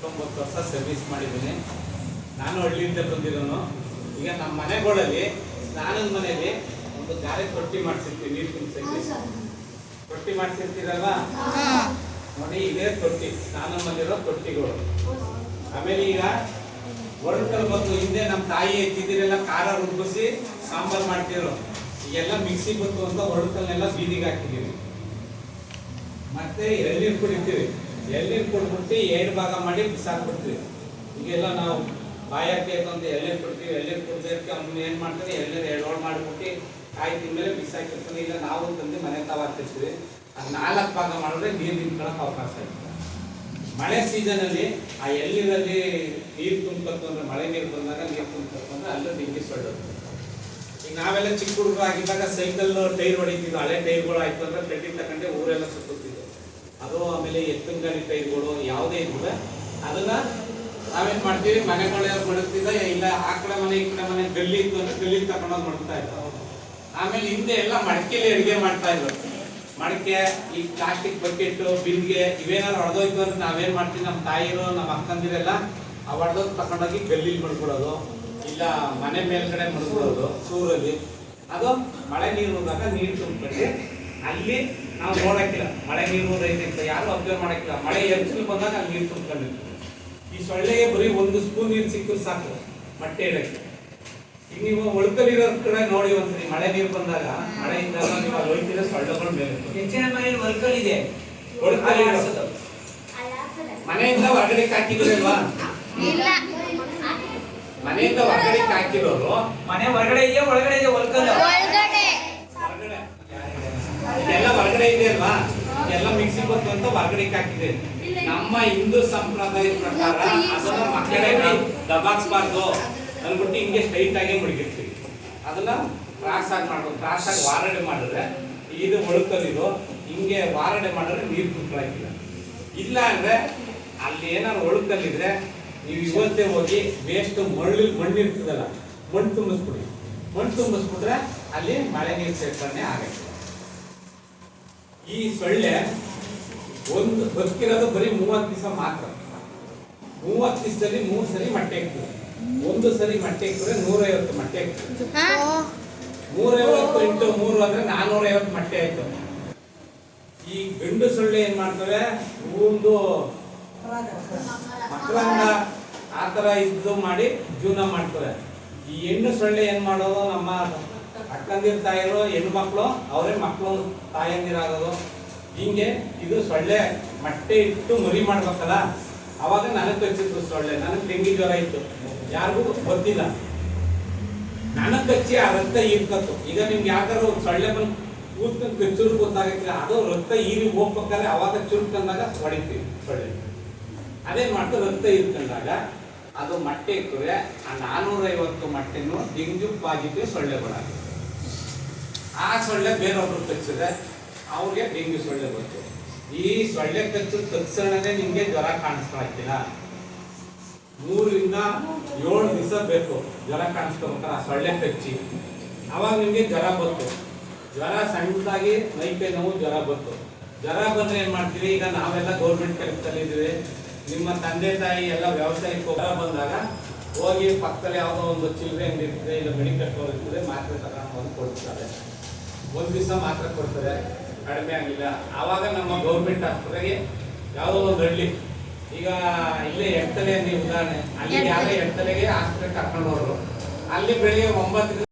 19 ವರ್ಷ ಸರ್ವಿಸ್ ಮಾಡಿದ್ದೀನಿ. ನಾನು ಹಳ್ಳಿಯಿಂದ ಬಂದಿರೋನು. ಈಗ ನಮ್ಮ ಮನೆಗಳಲ್ಲಿ ಸ್ನಾನದ ಮನೆಯಲ್ಲಿ ಒಂದು ಗಾರೆ ತೊಟ್ಟಿ ಮಾಡಿಸಿರ್ತೀವಿ, ನೀರು ತುಂಬಿಸಕ್ಕೆ ತೊಟ್ಟಿ ಮಾಡಿಸಿರ್ತೀರಲ್ವಾ, ನೋಡಿ ಇದೇ ತೊಟ್ಟಿ, ಸ್ನಾನದ ಮನೆಯಲ್ಲಿರೋ ತೊಟ್ಟಿಗಳು. ಆಮೇಲೆ ಈಗ ಒರಟಲ್ ಬಂದು ಹಿಂದೆ ನಮ್ಮ ತಾಯಿ ಎತ್ತಿದಿರೆಲ್ಲ ಖಾರ ರುಬ್ಬಿಸಿ ಸಾಂಬಾರು ಮಾಡ್ತಿರೋ, ಈಗೆಲ್ಲ ಮಿಕ್ಸಿ ಬಂತು ಅಂತ ಒರಟಲ್ನೆಲ್ಲ ಬೀದಿಗೆ ಹಾಕಿದ್ದೀವಿ. ಮತ್ತೆ ಎಳ್ನೀರು ಕುಡಿತೀವಿ, ಎಳ್ನೀರು ಕುಡ್ಬಿಟ್ಟು 2 ಭಾಗ ಮಾಡಿ ಬಿಸಾಕ್ಬಿಡ್ತೀವಿ. ಈಗೆಲ್ಲ ನಾವು ಬಾಯಾಕೆ ಅಂತ ಎಳ್ನೀರು ಕೊಡ್ತೀವಿ, ಎಳ್ನೀರು ಕುಡ್ದಕ್ಕೆ ಅವ್ನು ಏನು ಮಾಡ್ತಾರೆ, ಎಳ್ನೀರು 2 ಹೋಳು ಮಾಡಿಬಿಟ್ಟು ಕಾಯಿ ತಿಂದ್ಮೇಲೆ ಬಿಸಾಕಿರ್ತಾನೆ. ಇಲ್ಲ ನಾವು ತಂದು ಮನೆ ತಾವು ಹಾಕ್ತಿರ್ತೀವಿ. ಅದು 4 ಭಾಗ ಮಾಡಿದ್ರೆ ನೀರು ನಿಂತ್ಕೊಳ್ಳೋಕೆ ಅವಕಾಶ ಇರ್ತದೆ. ಮಳೆ ಸೀಸನಲ್ಲಿ ಆ ಎಳ್ನೀರಲ್ಲಿ ನೀರು ತುಂಬಬೇಕು ಅಂದ್ರೆ, ಮಳೆ ನೀರು ಬಂದಾಗ ನೀರು ತುಂಬಬೇಕು ಅಂದ್ರೆ ಅಲ್ಲೂ ಡಿಂಗಿ ಸೊಳ್ಳೋದು. ಈಗ ನಾವೆಲ್ಲ ಚಿಕ್ಕ ಹುಡುಗರು ಆಗಿದ್ದಾಗ ಸೈಕಲ್ ಟೈರ್ ಹೊಡಿತಿದ್ವು, ಹಳೆ ಟೈರ್ಗಳು ಆಯ್ತು ಅಂದ್ರೆ ಪೆಟ್ಟಿ ತಗೊಂಡೆ ಊರೆಲ್ಲ ಸುತ್ತುತ್ತಿದ್ವು. ಅದು ಆಮೇಲೆ ಎತ್ತಿನ ಗಾಡಿ ಟೈರ್ಗಳು ಯಾವುದೇ ಇದ್ವಿ, ಅದನ್ನ ನಾವೇನ್ ಮಾಡ್ತೀವಿ, ಮನೆಗಳೇ ಮಡಗ್ತಿದ್ದ, ಇಲ್ಲ ಆ ಕಡೆ ಮನೆ ಈ ಕಡೆ ಮನೆ ಗಲ್ಲಿ ಇತ್ತು ಅಂದ್ರೆ ಗಲ್ಲಿ ತಗೊಂಡೋಗಿ ಮಡಗ್ತಾ ಇದ್ದ. ಆಮೇಲೆ ಹಿಂದೆ ಎಲ್ಲ ಮಡಕೆಲಿ ಅಡುಗೆ ಮಾಡ್ತಾ ಇದ್ರು. ಮಡಕೆ, ಈ ಪ್ಲಾಸ್ಟಿಕ್ ಬಕೆಟ್, ಬಿಂದಿಗೆ ಇವೇನಾದ್ರು ಹೊಡೆದೋಯ್ತು ಅಂದ್ರೆ ನಾವೇನ್ ಮಾಡ್ತೀವಿ, ನಮ್ಮ ತಾಯಿರು ನಮ್ಮ ಅಕ್ಕಂದಿರೆಲ್ಲ ಆ ಹೊಡೆದೋದು ತಗೊಂಡೋಗಿ ಗಲ್ಲಿಲಿ ಮಡ್ಕೊಡೋದು, ಇಲ್ಲ ಮನೆ ಮೇಲ್ಗಡೆ ಮಡ್ಕೊಡೋದು ಸೂರಲ್ಲಿ. ಅದು ಮಳೆ ನೀರು ಹೋದಾಗ ನೀರು ತುಂಬಿಟ್ಟು ಅಲ್ಲಿ ನಾವು ನೋಡಕ್ಕಿಲ್ಲ, ಮಳೆ ನೀರು ರೈತ ಯಾರು ಅಬ್ಸರ್ವ್ ಮಾಡಕ್ಕಿಲ್ಲ. ಮಳೆ ಎರ್ಚಲು ಬಂದಾಗ ಅಲ್ಲಿ ನೀರು ತುಂಬಿಕೊಂಡಿರ್ತೀವಿ. ಈ ಸೊಳ್ಳೆಗೆ ಬರೀ 1 ಸ್ಪೂನ್ ನೀರು ಸಿಕ್ಕರು ಸಾಕು ಮೊಟ್ಟೆ ಇಡಕ್ಕೆ. ಈಗ ನೀವು ಒಳ್ಕಲಿರೋ ಕಡೆ ನೋಡಿ ಒಂದ್ಸರಿ, ಮಳೆ ನೀರು ಬಂದಾಗ ಮಳೆಯಿಂದ ನೀವು ಅಲ್ಲಿ ಹೋಗ್ತಿರೋ ಸೊಳ್ಳೆಗಳು ಮೇಲೆ. ಹೆಚ್ಚಿನ ಮನೆಯಲ್ಲಿ ಒಳ್ಕಲಿದೆ, ಮನೆಯಿಂದ ಹೊರಗಡೆ ಹಾಕಿದ್ರಲ್ವಾ, ಮನೆಯಿಂದ ಹೊರಗಡೆ ಹಾಕಿರೋರು ಮನೆ ಹೊರಗಡೆ ಇದೆಯಾ ಒಳಗಡೆ ಇದೆಯಾ ಒಳ್ಕಲ್ಲ? ಎಲ್ಲ ಹೊರಗಡೆ ಇದೆ ಅಲ್ವಾ, ಎಲ್ಲ ಮಿಕ್ಸಿ ಬಂತು ಅಂತ ಹೊರಗಡೆ ಹಾಕಿದೆ. ನಮ್ಮ ಹಿಂದೂ ಸಂಪ್ರದಾಯದ ಪ್ರಕಾರ ಅದನ್ನ ಮಕ್ಕಳಿಗೆ ದಬಾಕ್ಸ್ಬಾರ್ದು ಅಂದ್ಬಿಟ್ಟು ಹಿಂಗೆ ಸ್ಟ್ರೈಟ್ ಆಗಿ ಮುಳುಗಿರ್ತೀವಿ. ಅದನ್ನ ಕ್ರಾಸ್ ಆಗಿ ಮಾಡ್ಬೋದು. ಕ್ರಾಸ್ ಆಗಿ ವಾರಡೆ ಮಾಡಿದ್ರೆ ಇದು ಒಳುಕಲಿದು, ಹಿಂಗೆ ವಾರಡೆ ಮಾಡಿದ್ರೆ ನೀರು ತುಂಬಿಲ್ಲ. ಇಲ್ಲ ಅಂದ್ರೆ ಅಲ್ಲಿ ಏನಾದ್ರು ಒಳುಕಲ್ಲಿದ್ರೆ ನೀವು ಇವತ್ತೇ ಹೋಗಿ ವೇಸ್ಟ್ ಮಣ್ಣಿರ್ತದಲ್ಲ, ಮಣ್ಣು ತುಂಬಿಸ್ಬಿಡಿ. ಮಣ್ಣು ತುಂಬಿಸ್ಬಿಟ್ರೆ ಅಲ್ಲಿ ಮಳೆ ನೀರು ಸೇರ್ಪಣೆ ಆಗುತ್ತೆ. ಈ ಸೊಳ್ಳೆ ಒಂದು ಬದುಕಿರೋದು ಬರೀ 30 ದಿವಸ ಮಾತ್ರ. 30 ದಿವಸದಲ್ಲಿ 3 ಸರಿ ಮೊಟ್ಟೆ ಇರ್ತದೆ. 1 ಸರಿ ಮೊಟ್ಟೆ ಇಟ್ಟರೆ 150 ಮೊಟ್ಟೆ ಇರ್ತದೆ. 350 × 3 ಅಂದ್ರೆ 450 ಮೊಟ್ಟೆ ಆಯ್ತು. ಈ ಗಂಡು ಸೊಳ್ಳೆ ಏನ್ ಮಾಡ್ತವೆ, ಒಂದು ಮಕ್ಕಳನ್ನ ಆತರ ಇದ್ದು ಮಾಡಿ ಜೀವನ ಮಾಡ್ತವೆ. ಈ ಹೆಣ್ಣು ಸೊಳ್ಳೆ ಏನ್ ಮಾಡೋದು, ನಮ್ಮ ಅಕ್ಕಂದಿರ ತಾಯಿರು ಹೆಣ್ಣು ಮಕ್ಕಳು ಅವರೇ ಮಕ್ಕಳು ತಾಯಂದಿರಾಗೋದು. ಹಿಂಗೆ ಇದು ಸೊಳ್ಳೆ ಮೊಟ್ಟೆ ಇಟ್ಟು ಮರಿ ಮಾಡ್ಬೇಕಲ್ಲ. ಅವಾಗ ನನಗೆ ಕಚ್ಚಿತ್ತು ಸೊಳ್ಳೆ. ನನಗೆ ಡೆಂಗಿ ಜ್ವರ ಇತ್ತು, ಯಾರಿಗೂ ಗೊತ್ತಿಲ್ಲ. ನನಗೆ ಕಚ್ಚಿ ಆ ರಕ್ತ ಹೀರ್ಕತ್ತು. ಈಗ ನಿಮ್ಗೆ ಯಾವ್ದಾರು ಸೊಳ್ಳೆ ಬಂದು ಕೂತ್ಕೊಂಡು ಕಚ್ಚೂರು ಗೊತ್ತಾಗಕ್ಕಿಲ್ಲ, ಅದು ರಕ್ತ ಹೀರಿ ಹೋಗ್ಬೇಕಾದ್ರೆ ಅವಾಗ ಚುರುಕಂದಾಗ ಹೊಡಿತೀವಿ ಸೊಳ್ಳೆ. ಅದೇನ್ ಮಾಡ್ತಾರೆ, ರಕ್ತ ಹೀರ್ಕೊಂಡಾಗ ಅದು ಮೊಟ್ಟೆ ಇಟ್ಟರೆ ಆ 450 ಮೊಟ್ಟೆನೂ ಡೆಂಗ್ಯೂ ಪಾಸಿಟಿವ್ ಸೊಳ್ಳೆಗಳಾಗುತ್ತೆ. ಆ ಸೊಳ್ಳೆ ಬೇರೊಬ್ರು ಕಚ್ಚಿದ್ರೆ ಅವ್ರಿಗೆ ಡೆಂಗ್ಯೂ ಸೊಳ್ಳೆ ಬರ್ತದೆ. ಈ ಸೊಳ್ಳೆ ಕಚ್ಚಿದ ತಕ್ಷಣನೇ ನಿಮ್ಗೆ ಜ್ವರ ಕಾಣಿಸ್ಕೊಳಕ್ಕಿಲ್ಲ. 3 ರಿಂದ 7 ದಿವಸ ಬೇಕು ಜ್ವರ ಕಾಣಿಸ್ಕೋಬೇಕಾದ್ರೆ ಆ ಸೊಳ್ಳೆ ಕಚ್ಚಿ. ಅವಾಗ ನಿಮ್ಗೆ ಜ್ವರ ಬಂತು, ಜ್ವರ ಸಣ್ಣದಾಗಿ ಮೈಕೈ ನೋವು ಜ್ವರ ಬಂತು. ಜ್ವರ ಬಂದ್ರೆ ಏನ್ ಮಾಡ್ತೀವಿ, ಈಗ ನಾವೆಲ್ಲ ಗೌರ್ಮೆಂಟ್ ಕೆಲಸದಲ್ಲಿ ಇದ್ದೀವಿ, ನಿಮ್ಮ ತಂದೆ ತಾಯಿ ಎಲ್ಲ ವ್ಯವಸಾಯಕ್ಕೆ ಜ್ವರ ಬಂದಾಗ ಹೋಗಿ ಪಕ್ಕದಲ್ಲಿ ಯಾವುದೋ ಒಂದು ಚಿಲ್ಲರೆ ಅಂಗಡಿ ಇರ್ತದೆ, ಇಲ್ಲ ಮೆಡಿಕಲ್ ಸ್ಟೋರ್ ಇರ್ತದೆ, ಮಾತ್ರೆ ತಗೊಂಡು ಬಂದು ಕೊಡ್ತಾರೆ. 1 ದಿವಸ ಮಾತ್ರೆ ಕೊಡ್ತಾರೆ, ಕಡಿಮೆ ಆಗಿಲ್ಲ. ಆವಾಗ ನಮ್ಮ ಗೌರ್ಮೆಂಟ್ ಆಸ್ಪತ್ರೆಗೆ ಯಾವುದೋ ಒಂದು ಹಳ್ಳಿ, ಈಗ ಇಲ್ಲೇ ಎಡ್ತಲೆ ಉದಾಹರಣೆ, ಅಲ್ಲಿ ಯಾರೋ ಎಡ್ತಲೆಗೆ ಆಸ್ಪತ್ರೆಗೆ ಕರ್ಕೊಂಡು ಹೋದ್ರು. ಅಲ್ಲಿ ಬೆಳಿಗ್ಗೆ 9